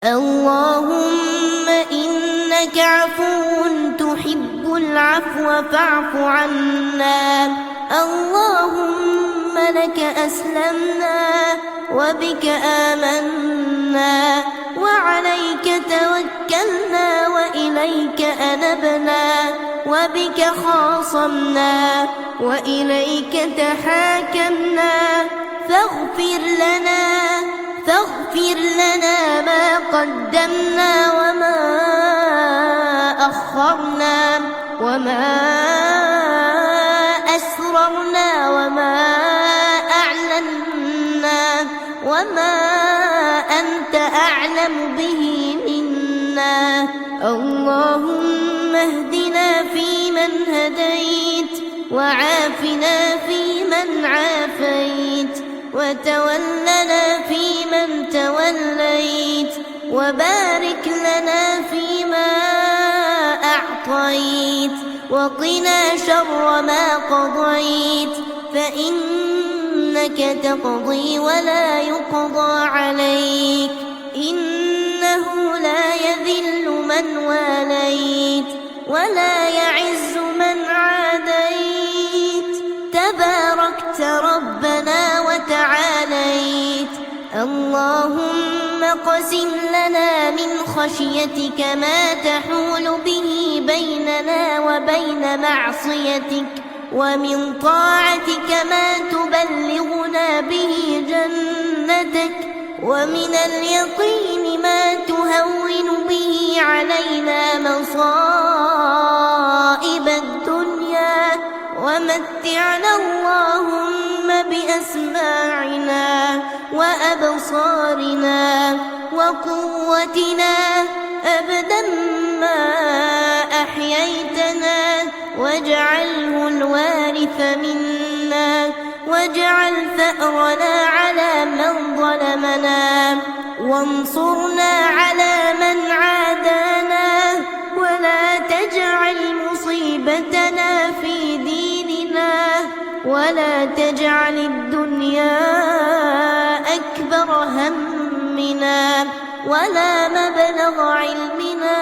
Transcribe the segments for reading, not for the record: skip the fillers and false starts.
اللهم إنك عفو تحب العفو فاعف عنا. اللهم لك أسلمنا وبك آمنا وعليك توكلنا وإليك أنبنا وبك خاصمنا وإليك تحاكمنا فاغفر لنا ما قدمنا وما أخرنا وما أسررنا وما أعلنا وما أنت أعلم به منا. اللهم اهدنا فيمن هديت وعافنا فيمن عافيت وتولنا فيمن توليت وبارك لنا فيما أعطيت وقنا شر ما قضيت فإنك تقضي ولا يقضى عليك إنه لا يذل من واليت ولا يعز من عاديت تباركت ربنا وتعاليت. اللهم اقسم لنا من خشيتك ما تحول به بيننا وبين معصيتك ومن طاعتك ما تبلغنا به جنتك ومن اليقين ما تهون به علينا مصائب الدنيا ومتعنا اللهم بأسماعنا وأبصارنا وقوتنا أبدا ما أحييتنا واجعله الوارث منا واجعل ثأرنا على من ظلمنا وانصرنا على من عادانا ولا تجعل مصيبتنا في ديننا ولا تجعل الدنيا أكبر همنا ولا مبلغ علمنا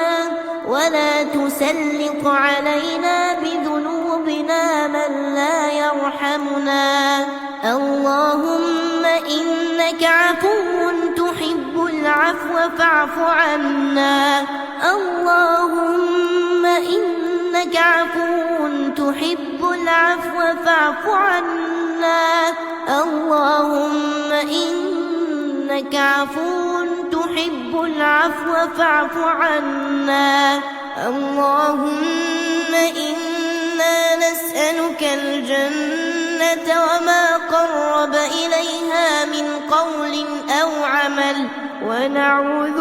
ولا تسلط علينا بذنوبنا من لا يرحمنا. اللهم إنك عفو تحب العفو فاعف عنا. اللهم إنك عفو تحب العفو فاعف عنا. اللهم إنك عفو تحب العفو فاعف عنا. اللهم إنا نسألك الجنة وما قرب إليها من قول أو عمل ونعوذ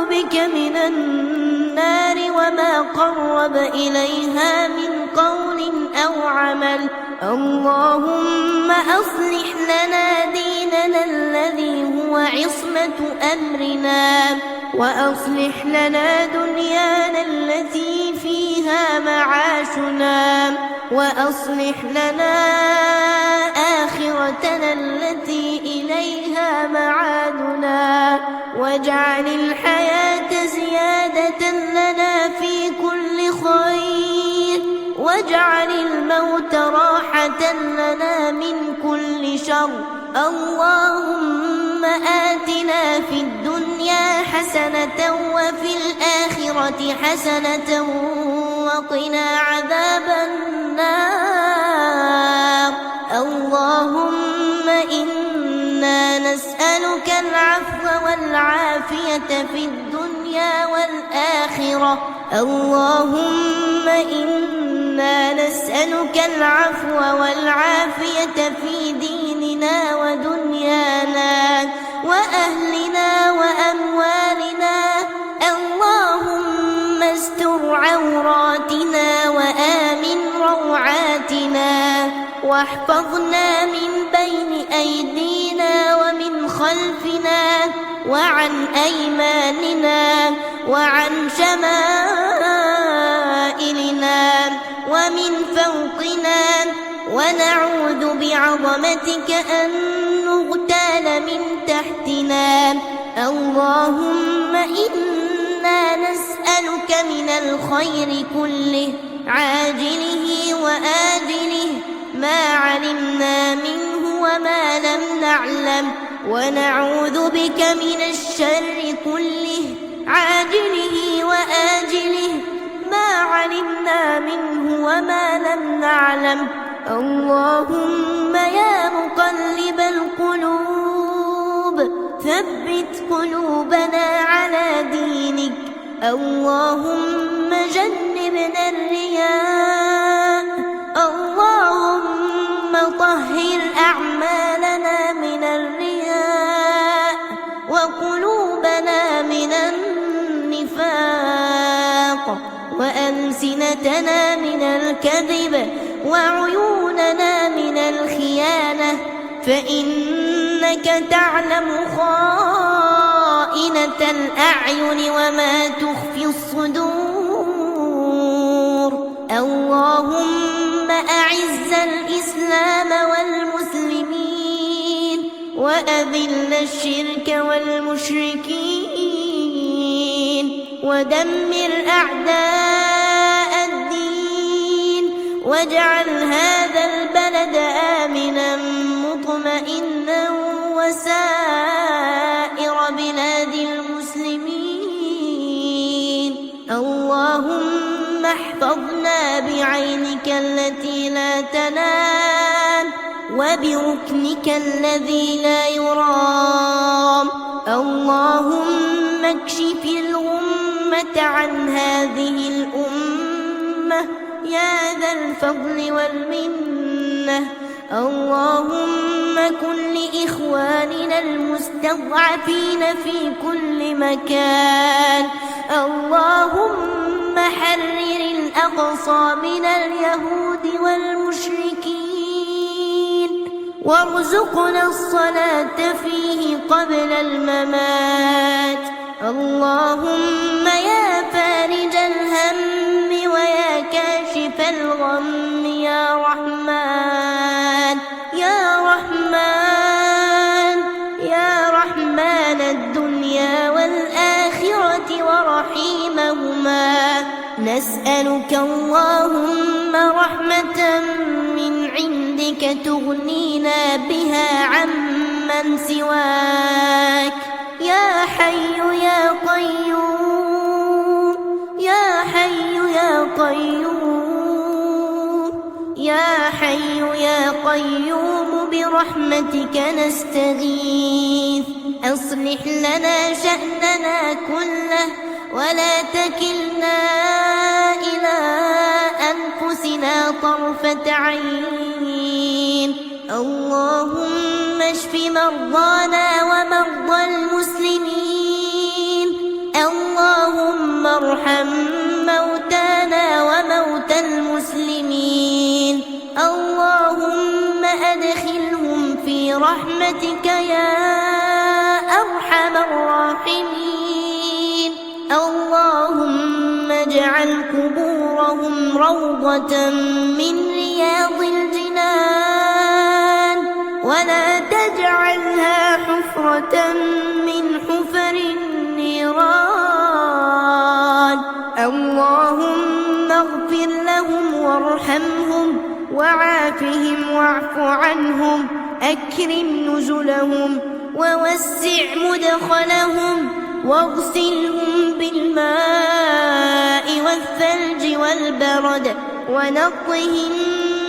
بك من النار وما قرب إليها من قول أو عمل. اللهم أصلح لنا ديننا الذي هو عصمة أمرنا وأصلح لنا دنيانا التي فيها معاشنا وأصلح لنا آخرتنا التي إليها معادنا واجعل الحياة زيادة لنا في كل خير واجعل الموت راحة لنا من كل شر. اللهم آتنا في الدنيا حسنة وفي الآخرة حسنة وقنا عذاب النار. اللهم إنا نسألك العفو والعافية في الدنيا والآخرة. اللهم إنا نسألك العفو والعافية في ديننا ودنيانا وأهلنا وأموالنا. اللهم استر عوراتنا وآمن روعاتنا واحفظنا من بين أيدينا ومن خلفنا وعن أيماننا وعن شمائلنا ومن فوقنا ونعوذ بعظمتك أن نغتال تحتنا. اللهم إنا نسألك من الخير كله عاجله وآجله ما علمنا منه وما لم نعلم، ونعوذ بك من الشر كله عاجله وآجله ما علمنا منه وما لم نعلم. اللهم يا مقلب القلوب ثبت قلوبنا على دينك. اللهم جنبنا الرياء. اللهم طهر أعمالنا من الرياء وقلوبنا من النفاق وألسنتنا من الكذب وعيوننا من الخيانة، فإنك تعلم خائنة الأعين وما تخفي الصدور. اللهم أعز الإسلام والمسلمين وأذل الشرك والمشركين ودمر أعداء الدين، واجعل هذا البلد آمنا مطمئنا وسائر بلاد المسلمين. اللهم احفظنا بعينك التي لا تنام وبركنك الذي لا يرام. اللهم اكشف الغمة عن هذه الأمة يا ذا الفضل والمنة. اللهم كن لإخواننا المستضعفين في كل مكان. اللهم حرر الأقصى من اليهود والمشركين، وارزقنا الصلاة فيه قبل الممات. اللهم يا فارج الهم ويا كاشف الغم يا رحمن يا رحمن يا رحمن الدنيا والآخرة ورحيمهما، نسألك اللهم رحمة من عندك تغنينا بها عمن سواك. يا حي يا قيوم يا حي يا قيوم يا حي يا قيوم برحمتك نستغيث. أصلح لنا شأننا كله ولا تكلنا إلى أنفسنا طرفة عين. اللهم اشف مرضانا ومرضى المسلمين. اللهم ارحم موتانا وموتى المسلمين. اللهم أدخلهم في رحمتك يا أرحم الراحمين. اللهم اجعل قبورهم روضة من رياض الجنان ولا تجعلها حفرة من حفر النيران. اللهم اغفر لهم وارحمهم وعافهم واعف عنهم، أكرم نزلهم ووسع مدخلهم واغسلهم بالماء والثلج والبرد ونقهم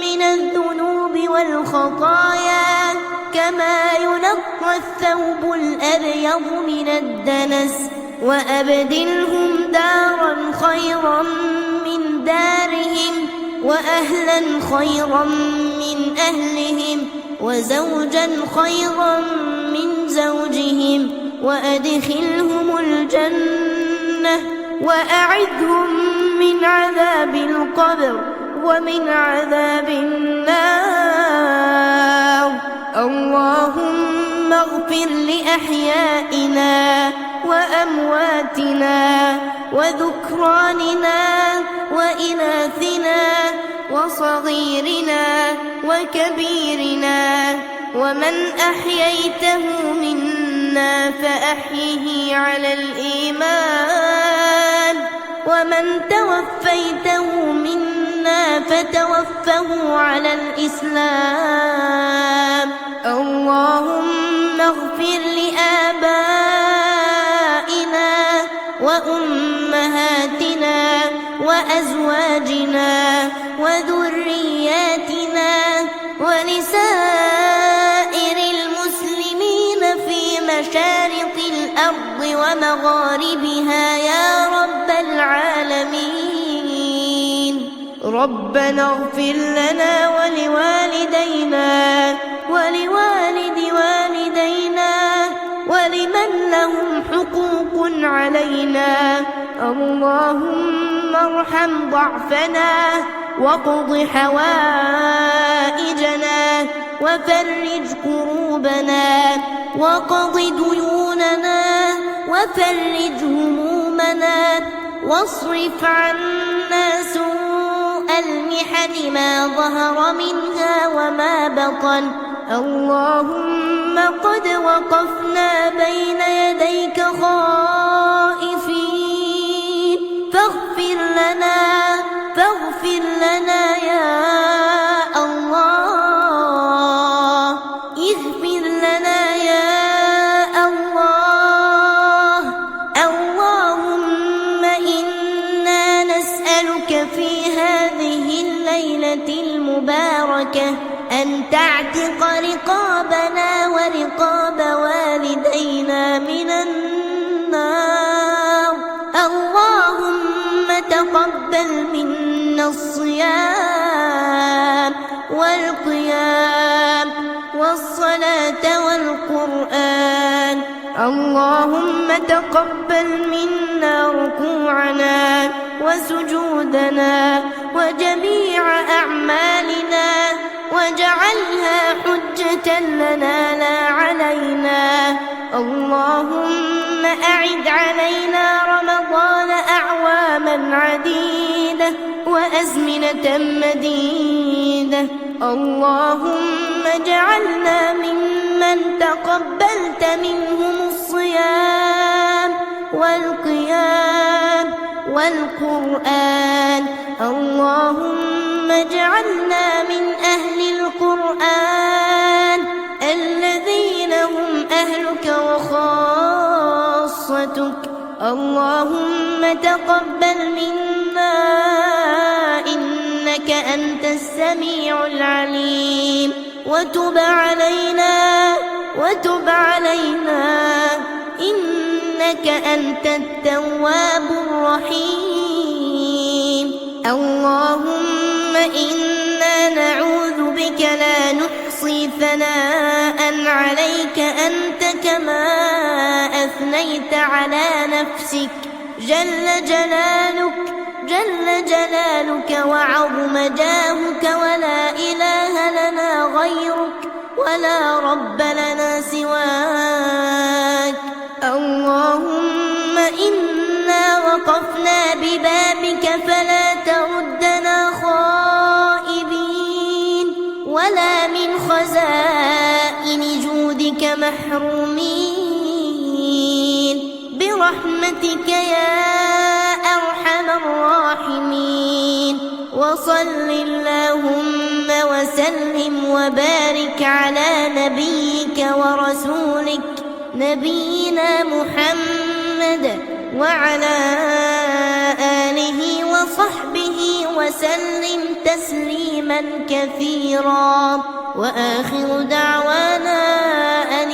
من الذنوب والخطايا كما ينقى الثوب الأبيض من الدنس، وأبدلهم دارا خيرا من دارهم وأهلا خيرا من أهلهم وزوجا خيرا من زوجهم، وأدخلهم الجنة وأعذهم من عذاب القبر ومن عذاب النار. اللهم اغفر لأحيائنا وأمواتنا وذكراننا وإناثنا وصغيرنا وكبيرنا، ومن أحييته منا فأحيه على الإيمان، ومن توفيته منا فتوفه على الإسلام. اللهم اغفر لآبائنا وأمهاتنا وأزواجنا وذرياتنا ولسائر المسلمين في مشارق الأرض ومغاربها يا رب العالمين. ربنا اغفر لنا ولوالدينا ولوالد والدينا ولمن لهم حقوق علينا. اللهم ارحم ضعفنا واقض حوائجنا وفرج كروبنا وقض ديوننا وفرج همومنا واصرف عنا سوء المحن ما ظهر منها وما بطن. اللهم قد وقفنا بين يديك خائفين فاغفر لنا يا الله، اغفر لنا يا الله. اللهم إنا نسألك في هذه الليلة المباركة أن تعتق رقابنا ورقاب والدينا من النار. اللهم تقبل منا الصيام والقيام والصلاة والقرآن. اللهم تقبل منا ركوعنا وسجودنا وجميع أعمالنا واجعلها حجة لنا لا علينا. اللهم أعد علينا رمضان أعواما عديدة وأزمنة مديدة. اللهم اجعلنا ممن تقبلت منهم الصيام والقيام والقرآن. اللهم اجعلنا من أهل القرآن الذين هم أهلك وخاصتك. اللهم تقبل منا إنك أنت السميع العليم وتب علينا إنك أنت التواب الرحيم. اللهم إنا نعوذ بك لا نحصي ثناء عليك أنت كما أثنيت على نفسك. جل جلالك وعظم جاهك ولا إله لنا غيرك ولا رب لنا سواك. اللهم إنا وقفنا ببابك فلا تردنا خائبين ولا من خزائن جودك محرومين برحمتك يا أرحم الراحمين. وصل اللهم وسلم وبارك على نبيك ورسولك نبينا محمد وعلى آله وصحبه وسلم تسليما كثيرا. وآخر دعوانا أن